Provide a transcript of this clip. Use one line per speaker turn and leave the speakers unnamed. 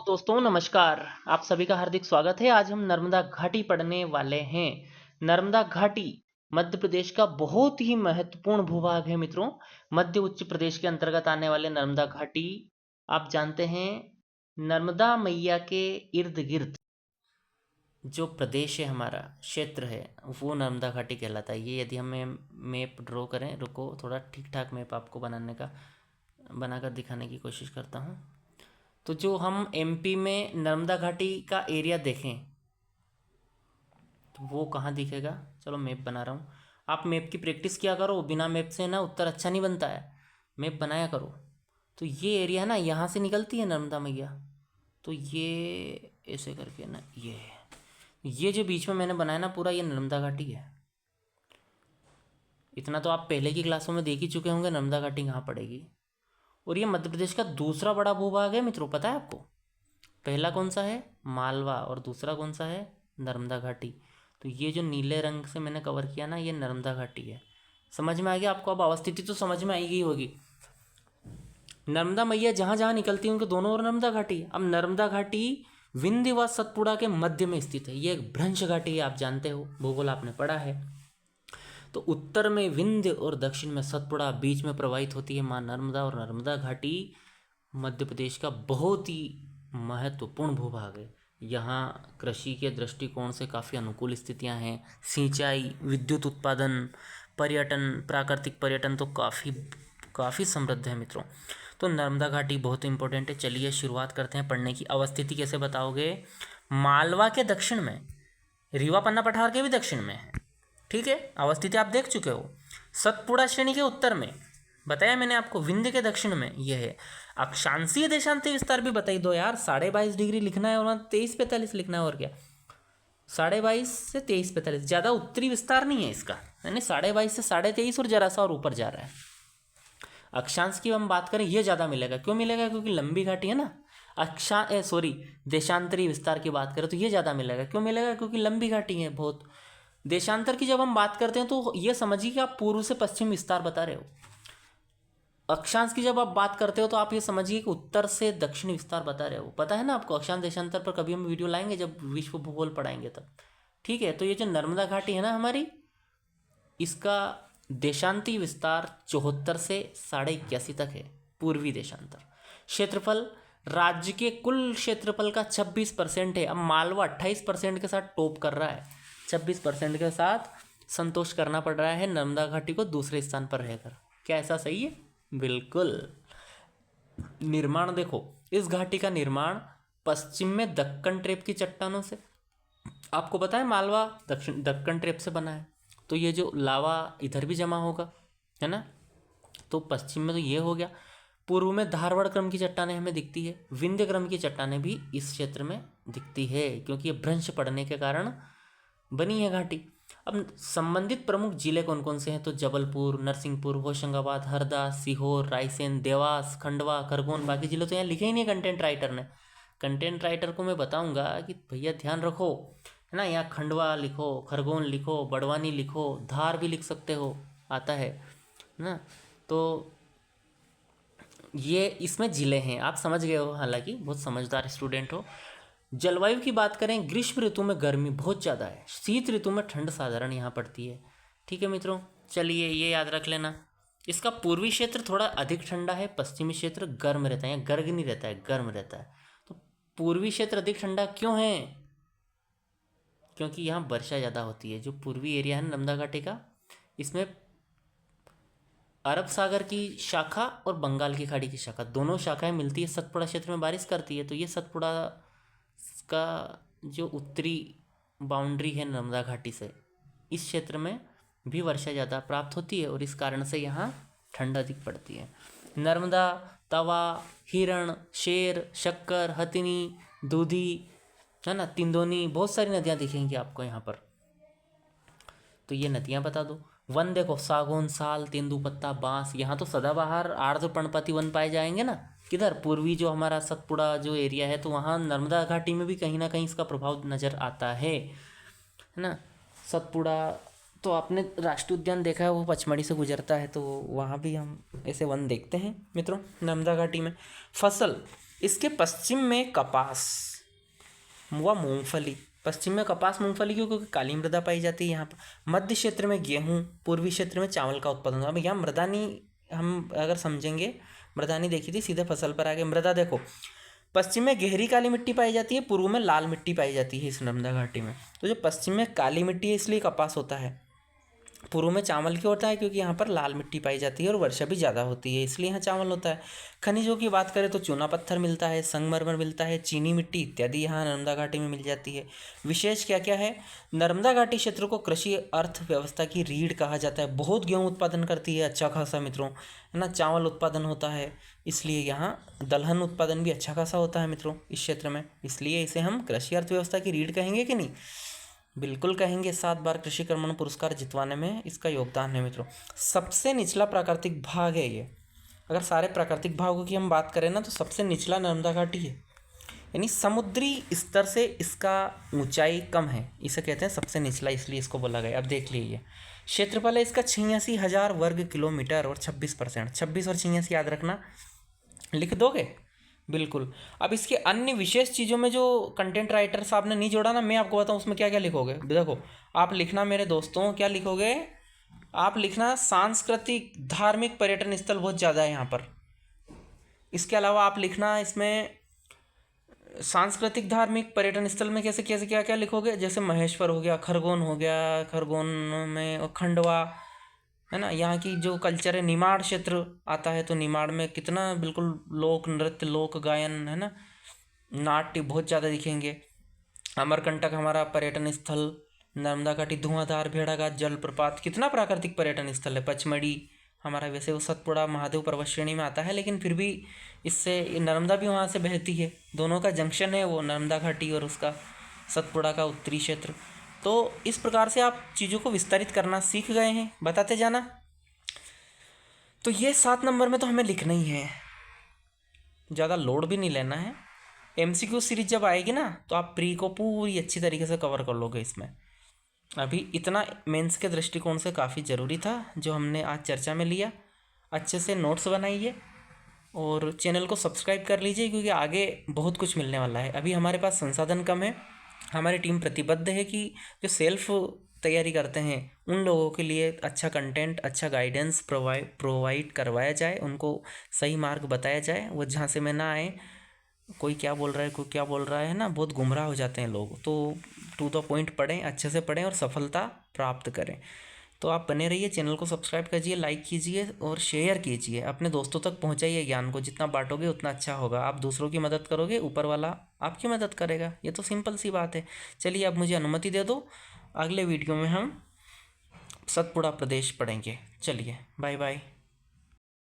दोस्तों नमस्कार। आप सभी का हार्दिक स्वागत है। आज हम नर्मदा घाटी पढ़ने वाले हैं। नर्मदा घाटी मध्य प्रदेश का बहुत ही महत्वपूर्ण भूभाग है मित्रों। मध्य उच्च प्रदेश के अंतर्गत आने वाले नर्मदा घाटी आप जानते हैं नर्मदा मैया के इर्द गिर्द जो प्रदेश है, हमारा क्षेत्र है, वो नर्मदा घाटी कहलाता है। ये यदि हमें मैप ड्रॉ करें, रुको थोड़ा ठीक ठाक मैप आपको बनाकर दिखाने की कोशिश करता हूँ। तो जो हम एमपी में नर्मदा घाटी का एरिया देखें तो वो कहाँ दिखेगा। चलो मैप बना रहा हूँ, आप मैप की प्रैक्टिस किया करो। बिना मैप से ना उत्तर अच्छा नहीं बनता है, मैप बनाया करो। तो ये एरिया है ना, यहाँ से निकलती है नर्मदा मैया। तो ये ऐसे करके ना, ये जो बीच में मैंने बनाया ना पूरा, ये नर्मदा घाटी है। इतना तो आप पहले की क्लासों में देख ही चुके होंगे नर्मदा घाटी कहाँ पड़ेगी। और ये मध्य प्रदेश का दूसरा बड़ा भूभाग है मित्रों, पता है आपको। पहला कौन सा है, मालवा, और दूसरा कौन सा है, नर्मदा घाटी। तो ये जो नीले रंग से मैंने कवर किया ना, ये नर्मदा घाटी है। समझ में आ गया आपको। अब अवस्थिति तो समझ में आई गई होगी। नर्मदा मैया जहाँ जहाँ निकलती है उनके दोनों ओर नर्मदा घाटी है। अब नर्मदा घाटी विंध्य व सतपुड़ा के मध्य में स्थित है। ये एक भ्रंश घाटी है, आप जानते हो, भूगोल आपने पढ़ा है। तो उत्तर में विंध्य और दक्षिण में सतपुड़ा, बीच में प्रवाहित होती है माँ नर्मदा। और नर्मदा घाटी मध्य प्रदेश का बहुत ही महत्वपूर्ण भूभाग है। यहाँ कृषि के दृष्टिकोण से काफ़ी अनुकूल स्थितियाँ हैं। सिंचाई, विद्युत उत्पादन, पर्यटन, प्राकृतिक पर्यटन तो काफ़ी समृद्ध है मित्रों। तो नर्मदा घाटी बहुत इंपॉर्टेंट है। चलिए शुरुआत करते हैं पढ़ने की। अवस्थिति कैसे बताओगे। मालवा के दक्षिण में, रीवा पन्ना पठार के भी दक्षिण में है, ठीक है। अवस्थिति आप देख चुके हो। सतपुड़ा श्रेणी के उत्तर में, बताया मैंने आपको। विंध्य के दक्षिण में यह है। अक्षांशीय देशांतीय विस्तार भी बताई दो यार। 22.5 डिग्री लिखना है और 23-45 लिखना है, और क्या। 22.5 से 23-45, ज़्यादा उत्तरी विस्तार नहीं है इसका, यानी 22.5 से 23.5 और जरा सा और ऊपर जा रहा है। अक्षांश की हम बात करें, ये ज़्यादा मिलेगा। क्यों मिलेगा, क्योंकि लंबी घाटी है ना। देशांतरी विस्तार की बात करें तो ये ज़्यादा मिलेगा। क्यों मिलेगा, क्योंकि लंबी घाटी है बहुत। देशांतर की जब हम बात करते हैं तो ये समझिए कि आप पूर्व से पश्चिम विस्तार बता रहे हो। अक्षांश की जब आप बात करते हो तो आप ये समझिए कि उत्तर से दक्षिण विस्तार बता रहे हो। पता है ना आपको। अक्षांश देशांतर पर कभी हम वीडियो लाएंगे जब विश्व भूगोल पढ़ाएंगे तब, ठीक है। तो ये जो नर्मदा घाटी है ना हमारी, इसका देशांती विस्तार 74 से 81.5 तक है, पूर्वी देशांतर। क्षेत्रफल राज्य के कुल क्षेत्रफल का 26% है। अब मालवा 28% के साथ टॉप कर रहा है। 26% के साथ संतोष करना पड़ रहा है नर्मदा घाटी को दूसरे स्थान पर रहकर। क्या ऐसा सही है, बिल्कुल। निर्माण देखो, इस घाटी का निर्माण पश्चिम में दक्कन ट्रेप की चट्टानों से, आपको पता है मालवा दक्कन ट्रेप से बना है। तो ये जो लावा इधर भी जमा होगा, है ना। तो पश्चिम में तो ये हो गया। पूर्व में धारवाड़ क्रम की चट्टानें हमें दिखती है। विंध्य क्रम की चट्टानें भी इस क्षेत्र में दिखती है, क्योंकि ये भ्रंश पड़ने के कारण बनी है घाटी। अब संबंधित प्रमुख जिले कौन कौन से हैं, तो जबलपुर, नरसिंहपुर, होशंगाबाद, हरदा, सीहोर, रायसेन, देवास, खंडवा, खरगोन। बाकी जिले तो यहाँ लिखे ही नहीं कंटेंट राइटर ने। कंटेंट राइटर को मैं बताऊंगा कि भैया ध्यान रखो, है ना। यहाँ खंडवा लिखो, खरगोन लिखो, बड़वानी लिखो, धार भी लिख सकते हो, आता है ना। तो ये इसमें जिले हैं, आप समझ गए हो, हालांकि बहुत समझदार स्टूडेंट हो। जलवायु की बात करें, ग्रीष्म ऋतु में गर्मी बहुत ज़्यादा है, शीत ऋतु में ठंड साधारण यहाँ पड़ती है, ठीक है मित्रों। चलिए ये याद रख लेना। इसका पूर्वी क्षेत्र थोड़ा अधिक ठंडा है, पश्चिमी क्षेत्र गर्म रहता है। यहाँ गर्ग नहीं रहता है, गर्म रहता है। तो पूर्वी क्षेत्र अधिक ठंडा क्यों है, क्योंकि यहाँ वर्षा ज़्यादा होती है। जो पूर्वी एरिया है नर्मदा घाटी का, इसमें अरब सागर की शाखा और बंगाल की खाड़ी की शाखा, दोनों शाखाएं मिलती है। सतपुड़ा क्षेत्र में बारिश करती है। तो ये सतपुड़ा का जो उत्तरी बाउंड्री है नर्मदा घाटी से, इस क्षेत्र में भी वर्षा ज़्यादा प्राप्त होती है, और इस कारण से यहाँ ठंड अधिक पड़ती है। नर्मदा, तवा, हिरण, शेर, शक्कर, हथिनी, दूधी, है ना, तिंदोनी, बहुत सारी नदियाँ दिखेंगी आपको यहाँ पर। तो ये नदियाँ बता दो। वन देखो, सागौन, साल, तेंदुपत्ता, बांस। यहाँ तो सदाबहार आर्द्र पर्णपाती वन पाए जाएंगे ना। किधर, पूर्वी जो हमारा सतपुड़ा जो एरिया है, तो वहाँ नर्मदा घाटी में भी कहीं ना कहीं इसका प्रभाव नज़र आता है ना। सतपुड़ा तो आपने राष्ट्रीय उद्यान देखा है, वो पचमढ़ी से गुजरता है, तो वहाँ भी हम ऐसे वन देखते हैं मित्रों नर्मदा घाटी में। फसल इसके पश्चिम में कपास व मूंगफली, पश्चिम में कपास मूंगफली क्योंकि काली मृदा पाई जाती है यहाँ पर। मध्य क्षेत्र में गेहूँ, पूर्वी क्षेत्र में चावल का उत्पादन होता है। अब यहाँ मृदानी हम अगर समझेंगे, मृदानी देखी थी, सीधे फसल पर आगे मृदा देखो, पश्चिम में गहरी काली मिट्टी पाई जाती है, पूर्व में लाल मिट्टी पाई जाती है इस नर्मदा घाटी में। तो जो पश्चिम में काली मिट्टी है इसलिए कपास होता है, पूर्व में चावल क्यों होता है क्योंकि यहाँ पर लाल मिट्टी पाई जाती है और वर्षा भी ज़्यादा होती है इसलिए यहाँ चावल होता है। खनिजों की बात करें तो चूना पत्थर मिलता है, संगमरमर मिलता है, चीनी मिट्टी इत्यादि यहाँ नर्मदा घाटी में मिल जाती है। विशेष क्या क्या है, नर्मदा घाटी क्षेत्र को कृषि अर्थव्यवस्था की रीढ़ कहा जाता है। बहुत गेहूँ उत्पादन करती है अच्छा खासा मित्रों, है ना। चावल उत्पादन होता है इसलिए यहाँ दलहन उत्पादन भी अच्छा खासा होता है मित्रों इस क्षेत्र में, इसलिए इसे हम कृषि अर्थव्यवस्था की रीढ़ कहेंगे कि नहीं, बिल्कुल कहेंगे। 7 बार कृषि कर्मण पुरस्कार जितवाने में इसका योगदान है मित्रों। सबसे निचला प्राकृतिक भाग है ये, अगर सारे प्राकृतिक भागों की हम बात करें ना तो सबसे निचला नर्मदा घाटी है, यानी समुद्री स्तर से इसका ऊंचाई कम है, इसे कहते हैं सबसे निचला, इसलिए इसको बोला गया। अब देख लीजिए क्षेत्रफल है इसका 86,000 वर्ग किलोमीटर और 26%, 26 और 86 याद रखना, लिख दोगे बिल्कुल। अब इसके अन्य विशेष चीज़ों में जो कंटेंट राइटर साहब ने नहीं जोड़ा ना, मैं आपको बताऊँ उसमें क्या क्या लिखोगे। देखो आप लिखना मेरे दोस्तों, क्या लिखोगे आप, लिखना सांस्कृतिक धार्मिक पर्यटन स्थल बहुत ज़्यादा है यहाँ पर। इसके अलावा आप लिखना इसमें सांस्कृतिक धार्मिक पर्यटन स्थल में कैसे कैसे क्या क्या लिखोगे, जैसे महेश्वर हो गया, खरगोन हो गया, खरगोन में और खंडवा, है ना। यहाँ की जो कल्चर है, निमाड़ क्षेत्र आता है तो निमाड़ में कितना बिल्कुल लोक नृत्य, लोक गायन, है ना, नाट्य बहुत ज़्यादा दिखेंगे। अमरकंटक हमारा पर्यटन स्थल, नर्मदा घाटी धुआंधार भेड़ाघाट जलप्रपात, कितना प्राकृतिक पर्यटन स्थल है। पचमढ़ी हमारा, वैसे वो सतपुड़ा महादेव पर्वत श्रेणी में आता है लेकिन फिर भी इससे नर्मदा भी वहाँ से बहती है, दोनों का जंक्शन है वो नर्मदा घाटी और उसका सतपुड़ा का उत्तरी क्षेत्र। तो इस प्रकार से आप चीज़ों को विस्तारित करना सीख गए हैं, बताते जाना। तो ये 7 नंबर में तो हमें लिखना ही है, ज़्यादा लोड भी नहीं लेना है। MCQ सीरीज जब आएगी ना तो आप प्री को पूरी अच्छी तरीके से कवर कर लोगे इसमें। अभी इतना मेंस के दृष्टिकोण से काफ़ी ज़रूरी था जो हमने आज चर्चा में लिया। अच्छे से नोट्स बनाइए और चैनल को सब्सक्राइब कर लीजिए क्योंकि आगे बहुत कुछ मिलने वाला है। अभी हमारे पास संसाधन कम है, हमारी टीम प्रतिबद्ध है कि जो सेल्फ तैयारी करते हैं उन लोगों के लिए अच्छा कंटेंट, अच्छा गाइडेंस प्रोवाइड करवाया जाए, उनको सही मार्ग बताया जाए, वो जहाँ से में ना आए कोई क्या बोल रहा है कोई क्या बोल रहा है ना, बहुत गुमराह हो जाते हैं लोग। तो टू द पॉइंट पढ़ें, अच्छे से पढ़ें और सफलता प्राप्त करें। तो आप बने रहिए, चैनल को सब्सक्राइब कीजिए, लाइक कीजिए और शेयर कीजिए, अपने दोस्तों तक पहुंचाइए ज्ञान को। जितना बांटोगे उतना अच्छा होगा। आप दूसरों की मदद करोगे, ऊपर वाला आपकी मदद करेगा। ये तो सिंपल सी बात है। चलिए अब मुझे अनुमति दे दो, अगले वीडियो में हम सतपुड़ा प्रदेश पढ़ेंगे। चलिए बाय बाय।